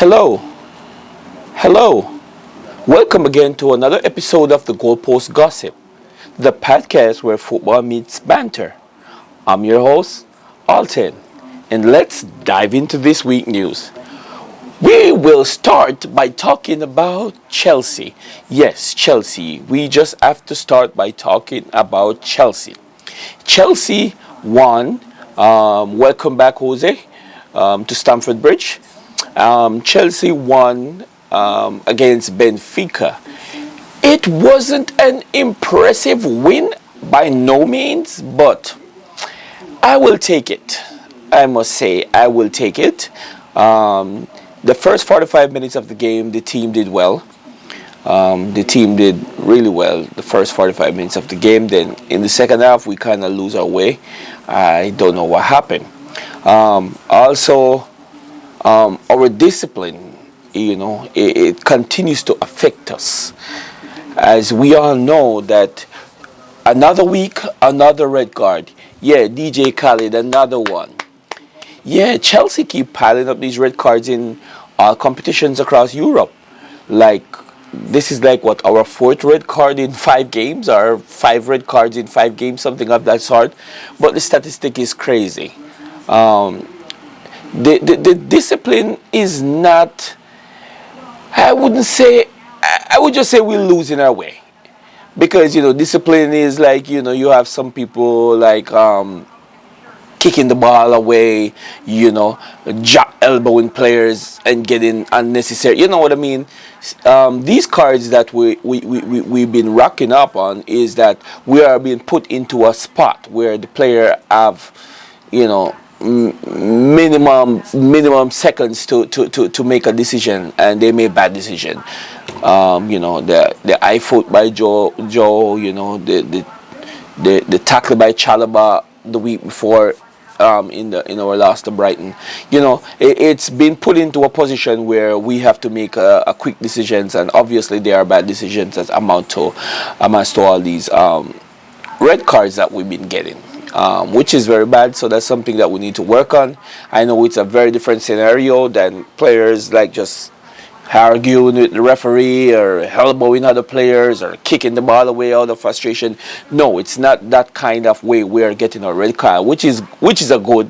Hello, hello. Welcome again to another episode of the Goalpost Gossip, the podcast where football meets banter. I'm your host, Alton, and let's dive into this week's news. We will start by talking about Chelsea. Yes, Chelsea. We just have to start by talking about Chelsea. Chelsea won. Welcome back, Jose, to Stamford Bridge. Chelsea won against Benfica. It wasn't an impressive win by no means, but I will take it. I must say, I will take it. The first 45 minutes of the game, the team did well. The team did really well the first 45 minutes of the game. Then in the second half, we kind of lose our way. I don't know what happened. Also, our discipline, it continues to affect us. As we all know that another week, another red card. Yeah, DJ Khaled, another one. Yeah, Chelsea keep piling up these red cards in competitions across Europe. Like, this is like what, our fourth red card in 5 games, or 5 red cards in 5 games, something of that sort. But the statistic is crazy. The discipline is not, I wouldn't say, I would just say we're losing our way. Because, discipline is like, you have some people like kicking the ball away, elbowing players and getting unnecessary, you know what I mean? These cards that we've been racking up on is that we are being put into a spot where the player have, minimum seconds to make a decision, and they make bad decision. The eye foot by Joe, the tackle by Chalaba the week before, in our loss to Brighton. It's been put into a position where we have to make a quick decisions, and obviously there are bad decisions that amount to all these red cards that we've been getting, which is very bad. So that's something that we need to work on. I know it's a very different scenario than players like just arguing with the referee or elbowing other players or kicking the ball away out of frustration. No, it's not that kind of way we're getting a red card, which is a good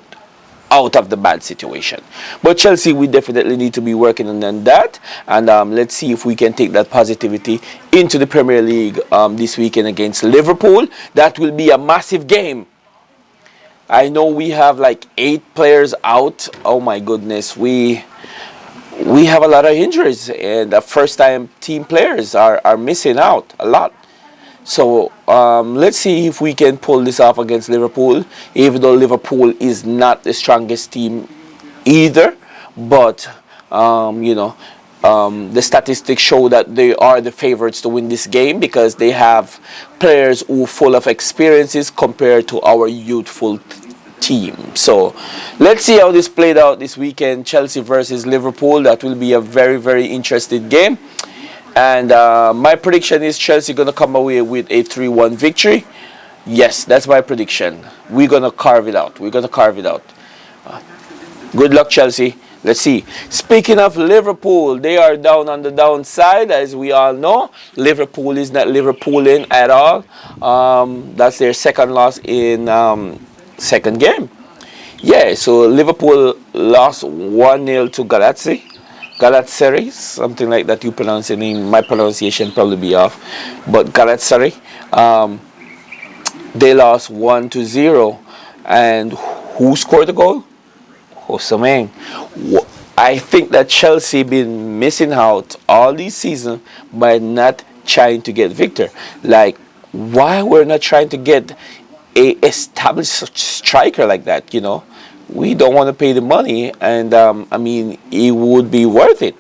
out of the bad situation. But Chelsea, we definitely need to be working on that, and let's see if we can take that positivity into the Premier League this weekend against Liverpool. That will be a massive game. I know we have like 8 players out. Oh my goodness, we have a lot of injuries, and the first-time team players are missing out a lot. So let's see if we can pull this off against Liverpool, even though Liverpool is not the strongest team either. But, the statistics show that they are the favorites to win this game because they have players who are full of experiences compared to our youthful team. So let's see how this played out this weekend. Chelsea versus Liverpool. That will be a very, very interesting game. And my prediction is Chelsea going to come away with a 3-1 victory. Yes, that's my prediction. We're going to carve it out. Good luck, Chelsea. Let's see. Speaking of Liverpool, they are down on the downside, as we all know. Liverpool is not Liverpooling at all. That's their second loss in second game. Yeah, so Liverpool lost 1-0 to Galatasaray, something like that you pronounce the name. My pronunciation probably be off, but Galatasaray. They lost 1-0, and who scored the goal? Osimhen. I think that Chelsea been missing out all this season by not trying to get Victor. Like, why we're not trying to get a established striker like that? We don't want to pay the money, and it would be worth it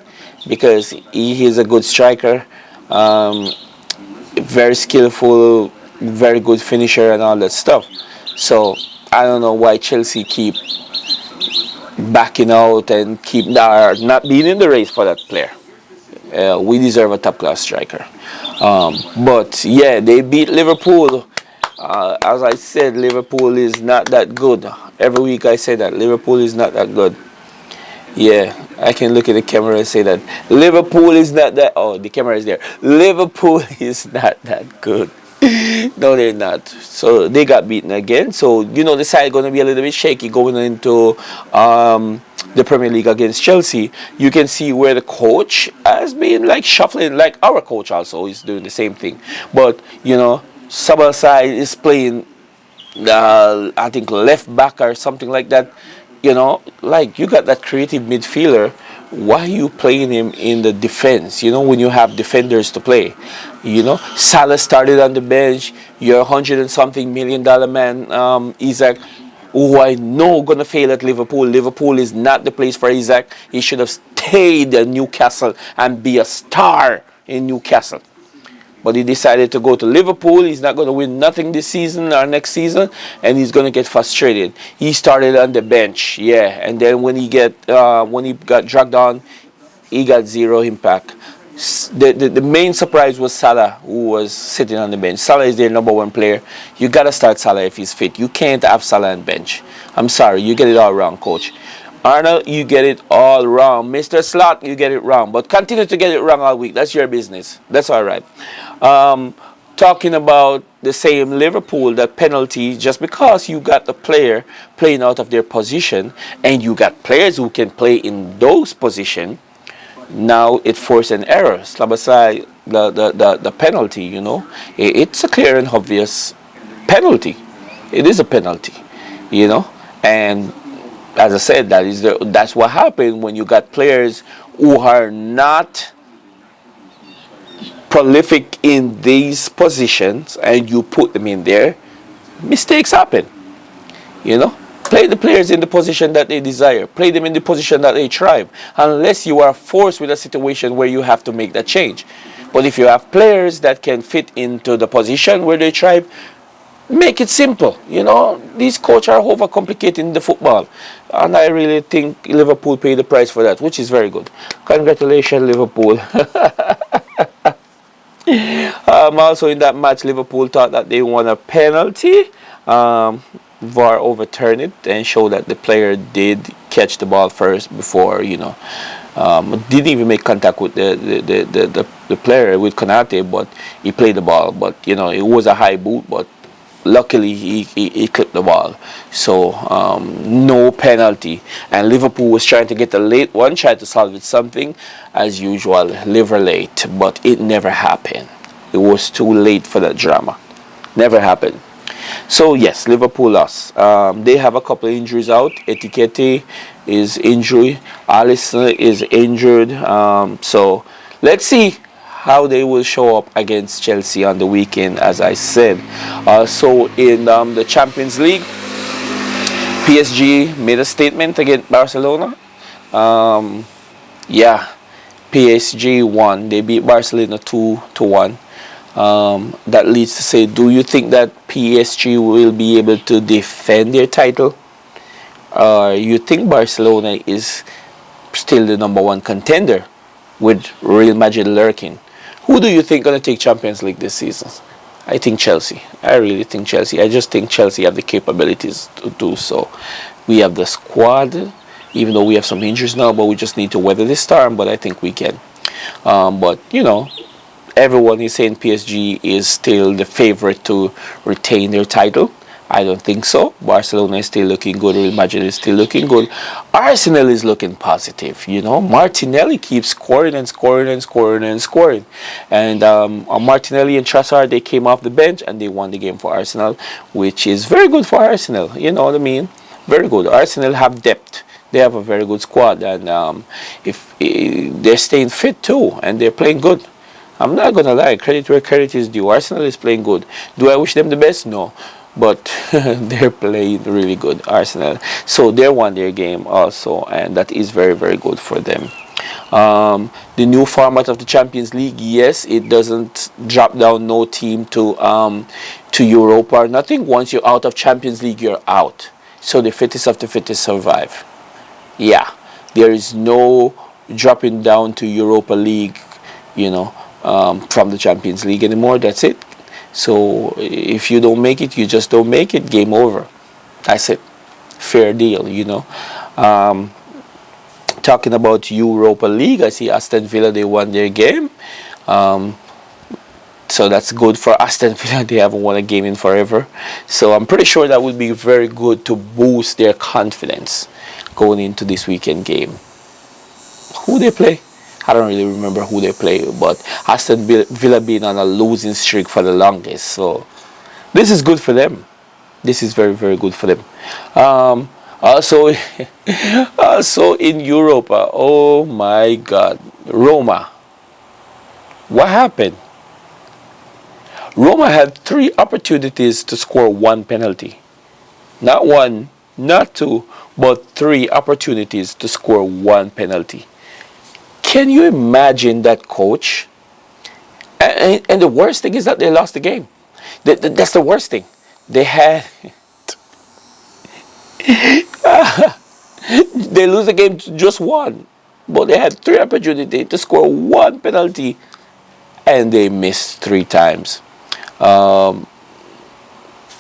because he is a good striker, very skillful, very good finisher, and all that stuff. So I don't know why Chelsea keep backing out and keep not being in the race for that player. We deserve a top-class striker. But yeah, they beat Liverpool. As I said, Liverpool is not that good. Every week I say that Liverpool is not that good. Yeah, I can look at the camera and say that Liverpool is not that. Oh, the camera is there. Liverpool is not that good. No, they're not. So they got beaten again. So the side going to be a little bit shaky going into the Premier League against Chelsea. You can see where the coach has been like shuffling, like our coach also is doing the same thing. But Sabah side is playing, I think left back or something like that. Like you got that creative midfielder. Why are you playing him in the defense? When you have defenders to play. Salah started on the bench. Your $100-and-something million man, Isaac, who I know gonna fail at Liverpool. Liverpool is not the place for Isaac. He should have stayed at Newcastle and be a star in Newcastle. But he decided to go to Liverpool. He's not going to win nothing this season or next season, and he's going to get frustrated. He started on the bench, and then when he got dragged on, he got zero impact. The main surprise was Salah, who was sitting on the bench. Salah is their number one player. You got to start Salah if he's fit. You can't have Salah on bench. I'm sorry, you get it all wrong, coach. Arnold, you get it all wrong. Mr. Slot, you get it wrong. But continue to get it wrong all week. That's your business. That's all right. Talking about the same Liverpool, that penalty, just because you got the player playing out of their position and you got players who can play in those positions, now it forced an error. Slabasai, the penalty, it's a clear and obvious penalty. It is a penalty, and as I said, that's what happened when you got players who are not prolific in these positions and you put them in there. Mistakes happen. Play the players in the position that they desire. Play them in the position that they thrive. Unless you are forced with a situation where you have to make that change. But if you have players that can fit into the position where they thrive, make it simple. These coaches are overcomplicating the football, and I really think Liverpool paid the price for that, which is very good. Congratulations, Liverpool. Also in that match, Liverpool thought that they won a penalty. VAR overturned it and showed that the player did catch the ball first before didn't even make contact with the player, with Konate, but he played the ball. But it was a high boot, but luckily he clipped the ball. So no penalty. And Liverpool was trying to get a late one, tried to solve it something as usual, liver late, but it never happened. It was too late for that drama. Never happened. So yes, Liverpool lost. They have a couple of injuries out. Ekitike is injured. Alisson is injured. So let's see how they will show up against Chelsea on the weekend, as I said. So in the Champions League, PSG made a statement against Barcelona. PSG won. They beat Barcelona 2-1. That leads to say, do you think that PSG will be able to defend their title? You think Barcelona is still the number one contender with Real Madrid lurking? Who do you think going to take Champions League this season? I think Chelsea. I really think Chelsea. I just think Chelsea have the capabilities to do so. We have the squad, even though we have some injuries now, but we just need to weather this storm, but I think we can. But, everyone is saying PSG is still the favorite to retain their title. I don't think so. Barcelona is still looking good. Real Madrid is still looking good. Arsenal is looking positive. Martinelli keeps scoring and scoring and scoring and scoring. And Martinelli and Trossard, they came off the bench and they won the game for Arsenal, which is very good for Arsenal. You know what I mean? Very good. Arsenal have depth. They have a very good squad, and if they're staying fit too, and they're playing good. I'm not gonna lie, credit where credit is due. Arsenal is playing good. Do I wish them the best? No. But they're playing really good, Arsenal. So they won their game also, and that is very, very good for them. The new format of the Champions League, yes, it doesn't drop down no team to Europa or nothing. Once you're out of Champions League, you're out. So the fittest of the fittest survive. Yeah, there is no dropping down to Europa League, from the Champions League anymore. That's it. So if you don't make it, you just don't make it. Game over. That's it. Fair deal, Talking about Europa League, I see Aston Villa, they won their game. Um, so that's good for Aston Villa. They haven't won a game in forever. So I'm pretty sure that would be very good to boost their confidence going into this weekend game. Who they play? I don't really remember who they play, but Aston Villa been on a losing streak for the longest. So this is good for them. This is very, very good for them. Also, also in Europe, oh my God, Roma. What happened? Roma had 3 opportunities to score 1 penalty. Not 1, not 2, but 3 opportunities to score 1 penalty. Can you imagine that coach? And the worst thing is that they lost the game. That's the worst thing. They had they lose the game to just 1, but they had 3 opportunities to score 1 penalty, and they missed 3 times.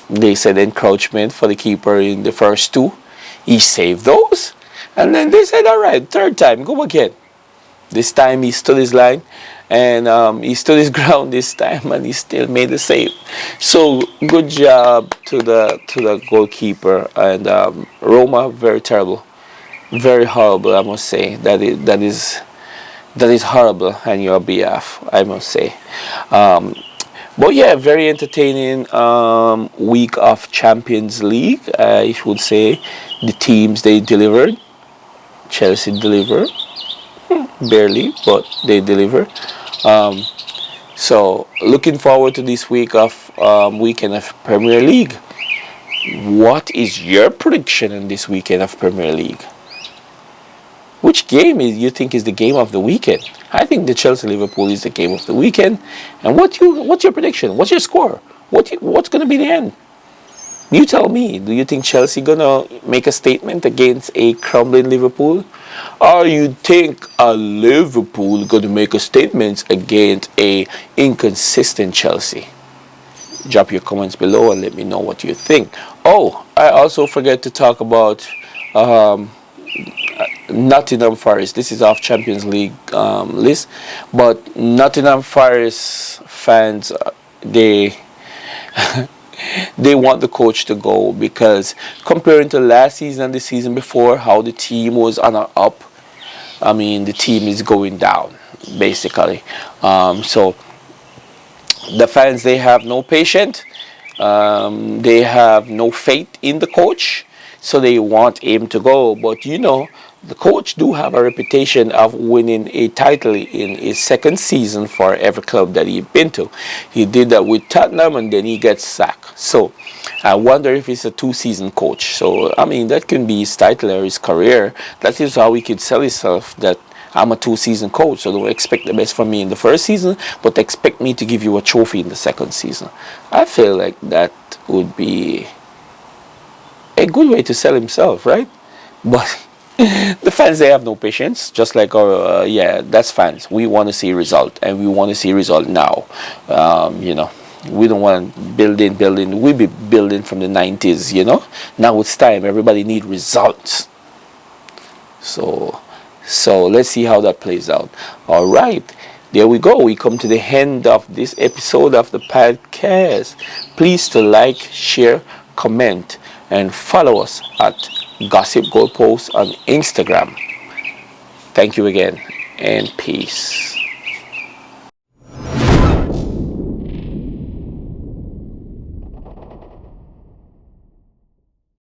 They said encroachment for the keeper in the first 2. He saved those, and then they said, all right, 3rd time, go again. This time he stood his line, and he stood his ground this time, and he still made the save. So good job to the goalkeeper. And Roma, very terrible, very horrible. I must say that is horrible on your behalf, I must say. But yeah, very entertaining week of Champions League. I should say the teams they delivered. Chelsea delivered. Barely, but they deliver. So looking forward to this weekend of Premier League. What is your prediction in this weekend of Premier League? Which game you think is the game of the weekend? I think the Chelsea Liverpool is the game of the weekend. And what's your prediction? What's your score? What's going to be the end? You tell me. Do you think Chelsea gonna make a statement against a crumbling Liverpool, or you think a Liverpool gonna make a statement against a inconsistent Chelsea? Drop your comments below and let me know what you think. Oh, I also forget to talk about Nottingham Forest. This is off Champions League list, but Nottingham Forest fans, they they want the coach to go, because comparing to last season and the season before, how the team was on an up, I mean, the team is going down, basically. So the fans, they have no patience. They have no faith in the coach, so they want him to go. But the coach do have a reputation of winning a title in his 2nd season for every club that he's been to. He did that with Tottenham, and then he gets sacked. So I wonder if he's a 2-season coach. So I mean, that can be his title or his career. That is how he could sell himself, that I'm a 2-season coach, so don't expect the best from me in the 1st season, but expect me to give you a trophy in the 2nd season. I feel like that would be a good way to sell himself, right? But the fans, they have no patience, just like yeah, that's fans. We want to see result, and we want to see result now. We don't want building. We be building from the 90s, Now it's time. Everybody need results. So let's see how that plays out. All right. There we go. We come to the end of this episode of the podcast. Please to like, share, comment, and follow us at Gossip Goalpost on Instagram. Thank you again, and peace.